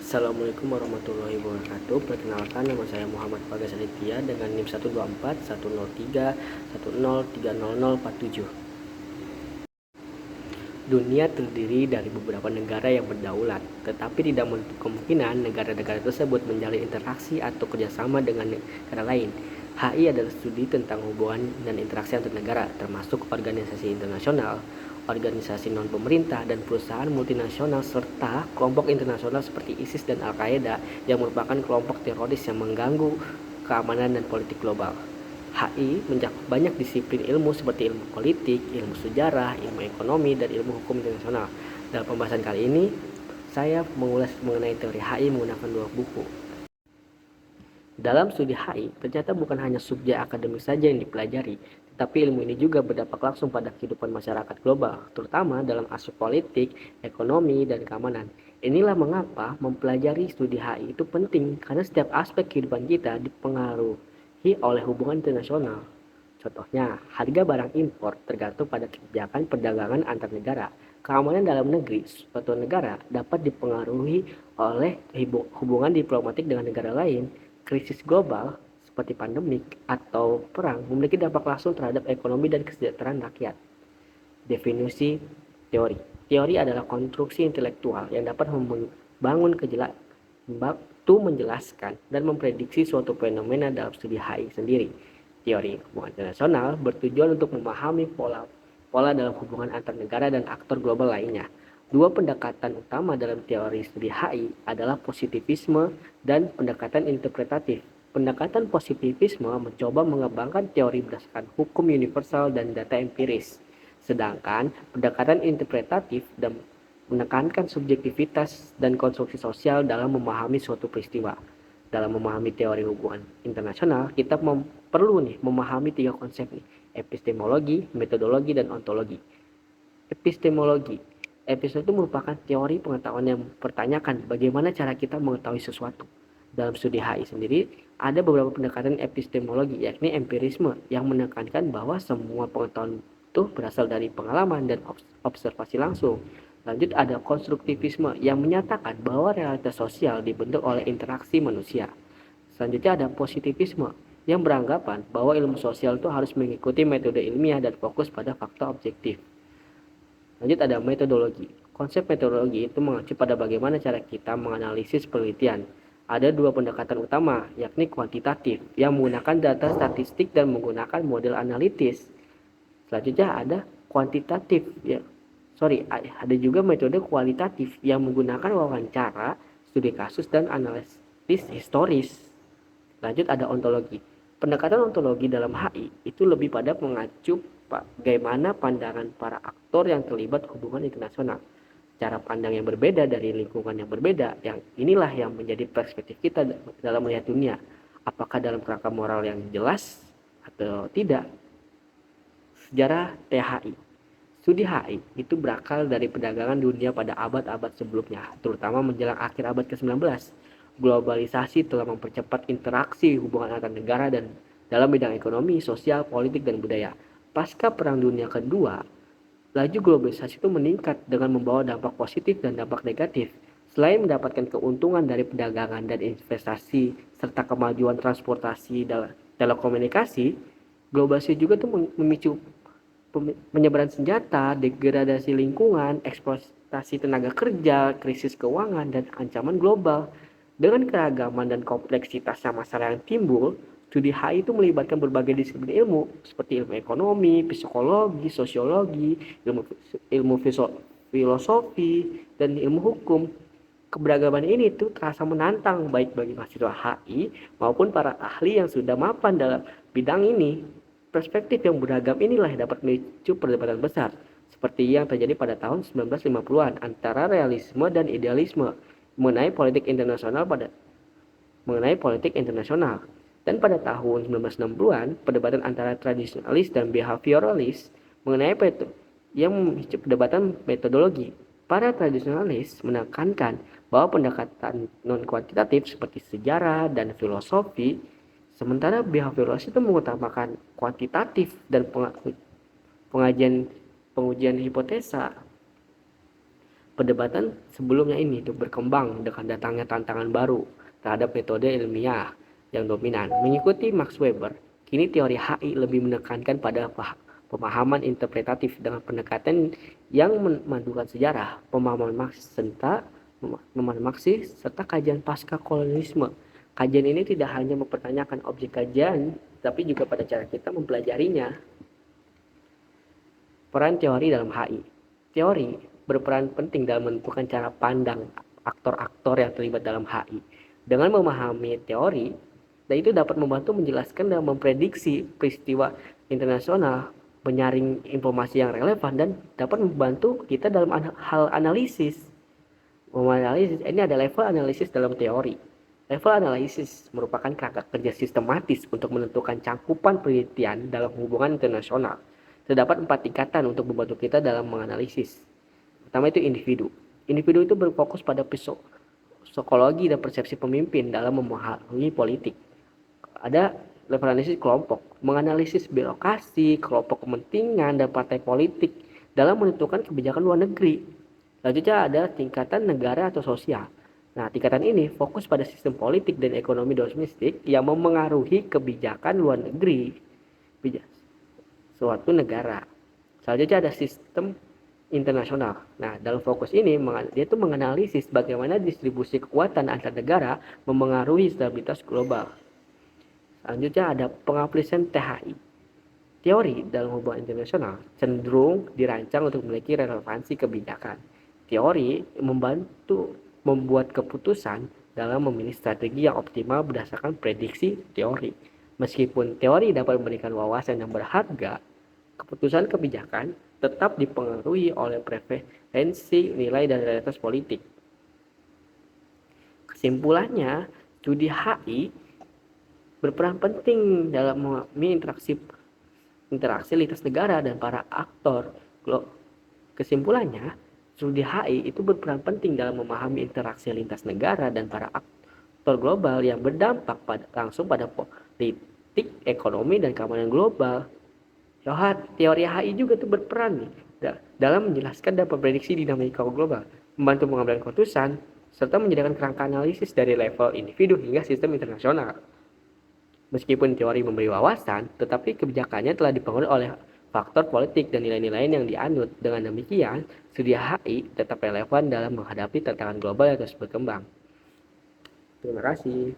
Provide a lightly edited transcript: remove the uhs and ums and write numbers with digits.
Assalamualaikum warahmatullahi wabarakatuh. Perkenalkan, nama saya Muhammad Bagas Aditya dengan NIM 124 103 1030047. Dunia terdiri dari beberapa negara yang berdaulat, tetapi tidak menutup kemungkinan negara-negara tersebut menjalin interaksi atau kerjasama dengan negara lain. HI adalah studi tentang hubungan dan interaksi antar negara, termasuk organisasi internasional, organisasi non-pemerintah, dan perusahaan multinasional, serta kelompok internasional seperti ISIS dan Al-Qaeda yang merupakan kelompok teroris yang mengganggu keamanan dan politik global. HI mencakup banyak disiplin ilmu seperti ilmu politik, ilmu sejarah, ilmu ekonomi, dan ilmu hukum internasional. Dalam pembahasan kali ini, saya mengulas mengenai teori HI menggunakan dua buku. Dalam studi HI, ternyata bukan hanya subjek akademik saja yang dipelajari, tetapi ilmu ini juga berdampak langsung pada kehidupan masyarakat global, terutama dalam aspek politik, ekonomi, dan keamanan. Inilah mengapa mempelajari studi HI itu penting, karena setiap aspek kehidupan kita dipengaruhi oleh hubungan internasional. Contohnya, harga barang impor tergantung pada kebijakan perdagangan antar negara. Keamanan dalam negeri suatu negara dapat dipengaruhi oleh hubungan diplomatik dengan negara lain. Krisis global seperti pandemik atau perang memiliki dampak langsung terhadap ekonomi dan kesejahteraan rakyat. Definisi teori. Teori adalah konstruksi intelektual yang dapat membangun menjelaskan dan memprediksi suatu fenomena dalam studi HI sendiri. Teori hubungan internasional bertujuan untuk memahami pola dalam hubungan antar negara dan aktor global lainnya. Dua pendekatan utama dalam teori studi HI adalah positivisme dan pendekatan interpretatif. Pendekatan positivisme mencoba mengembangkan teori berdasarkan hukum universal dan data empiris. Sedangkan pendekatan interpretatif dan menekankan subjektivitas dan konstruksi sosial dalam memahami suatu peristiwa. Dalam memahami teori hubungan internasional, kita perlu memahami tiga konsep nih: epistemologi, metodologi, dan ontologi. Epistemologi. Epistemologi itu merupakan teori pengetahuan yang mempertanyakan bagaimana cara kita mengetahui sesuatu. Dalam studi HI sendiri, ada beberapa pendekatan epistemologi, yakni empirisme, yang menekankan bahwa semua pengetahuan itu berasal dari pengalaman dan observasi langsung. Lanjut, ada konstruktivisme yang menyatakan bahwa realitas sosial dibentuk oleh interaksi manusia. Selanjutnya ada positivisme yang beranggapan bahwa ilmu sosial itu harus mengikuti metode ilmiah dan fokus pada fakta objektif. Lanjut, ada metodologi. Konsep metodologi itu mengacu pada bagaimana cara kita menganalisis penelitian. Ada dua pendekatan utama, yakni kuantitatif yang menggunakan data statistik dan menggunakan model analitis. Selanjutnya ada kuantitatif ada juga metode kualitatif yang menggunakan wawancara, studi kasus, dan analisis historis. Lanjut, ada ontologi. Pendekatan ontologi dalam HI itu lebih pada mengacu bagaimana pandangan para aktor yang terlibat hubungan internasional. Cara pandang yang berbeda dari lingkungan yang berbeda, yang inilah yang menjadi perspektif kita dalam melihat dunia. Apakah dalam kerangka moral yang jelas atau tidak? Sejarah THI. Studi HI itu berakal dari perdagangan dunia pada abad-abad sebelumnya, terutama menjelang akhir abad ke-19. Globalisasi telah mempercepat interaksi hubungan antar negara dan dalam bidang ekonomi, sosial, politik, dan budaya. Pasca Perang Dunia Kedua, laju globalisasi itu meningkat dengan membawa dampak positif dan dampak negatif. Selain mendapatkan keuntungan dari perdagangan dan investasi serta kemajuan transportasi dan telekomunikasi, globalisasi juga tuh memicu penyebaran senjata, degradasi lingkungan, eksploitasi tenaga kerja, krisis keuangan, dan ancaman global. Dengan keragaman dan kompleksitas masalah yang timbul, studi HI itu melibatkan berbagai disiplin ilmu seperti ilmu ekonomi, psikologi, sosiologi, ilmu filosofi, dan ilmu hukum. Keberagaman ini tuh terasa menantang baik bagi mahasiswa HI maupun para ahli yang sudah mapan dalam bidang ini. Perspektif yang beragam inilah yang dapat memicu perdebatan besar, seperti yang terjadi pada tahun 1950-an antara realisme dan idealisme mengenai politik internasional. Dan pada tahun 1960-an, perdebatan antara tradisionalis dan behavioralis mengenai yang memicu perdebatan metodologi. Para tradisionalis menekankan bahwa pendekatan non-kuantitatif seperti sejarah dan filosofi, sementara behavioralis itu mengutamakan kuantitatif dan pengujian hipotesa. Perdebatan sebelumnya ini tuh berkembang dengan datangnya tantangan baru terhadap metode ilmiah yang dominan. Mengikuti Max Weber, kini teori HI lebih menekankan pada pemahaman interpretatif dengan pendekatan yang memadukan sejarah, pemahaman Marxis serta kajian pasca kolonialisme. Kajian ini tidak hanya mempertanyakan objek kajian, tapi juga pada cara kita mempelajarinya. Peran teori dalam HI. Teori berperan penting dalam menentukan cara pandang aktor-aktor yang terlibat dalam HI. Dengan memahami teori, dan itu dapat membantu menjelaskan dan memprediksi peristiwa internasional, menyaring informasi yang relevan, dan dapat membantu kita dalam hal analisis. Ini ada level analisis dalam teori. Level analisis merupakan kerangka kerja sistematis untuk menentukan cakupan penelitian dalam hubungan internasional. Terdapat 4 tingkatan untuk membantu kita dalam menganalisis. Pertama itu individu. Individu itu berfokus pada psikologi dan persepsi pemimpin dalam memahami politik. Ada level analisis kelompok, menganalisis birokrasi, kelompok kepentingan, dan partai politik dalam menentukan kebijakan luar negeri. Selanjutnya ada tingkatan negara atau sosial. Nah, tingkatan ini fokus pada sistem politik dan ekonomi domestik yang memengaruhi kebijakan luar negeri suatu negara. Selanjutnya ada sistem internasional. Nah, dalam fokus ini dia itu menganalisis bagaimana distribusi kekuatan antar negara memengaruhi stabilitas global. Selanjutnya ada pengaplikasian THI. Teori dalam hubungan internasional cenderung dirancang untuk memiliki relevansi kebijakan. Teori membantu membuat keputusan dalam memilih strategi yang optimal berdasarkan prediksi teori. Meskipun teori dapat memberikan wawasan yang berharga, keputusan kebijakan tetap dipengaruhi oleh preferensi, nilai, dan realitas politik. Kesimpulannya, studi HI berperan penting dalam memahami interaksi lintas negara dan para aktor. Kesimpulannya, studi HI itu berperan penting dalam memahami interaksi lintas negara dan para aktor global yang berdampak langsung pada politik, ekonomi, dan keamanan global. Teori HI juga tuh berperan nih dalam menjelaskan dan memprediksi dinamika global, membantu mengambil keputusan, serta menyediakan kerangka analisis dari level individu hingga sistem internasional. Meskipun teori memberi wawasan, tetapi kebijakannya telah dipengaruhi oleh faktor politik dan nilai-nilai yang dianut. Dengan demikian, studi HI tetap relevan dalam menghadapi tantangan global yang terus berkembang. Terima kasih.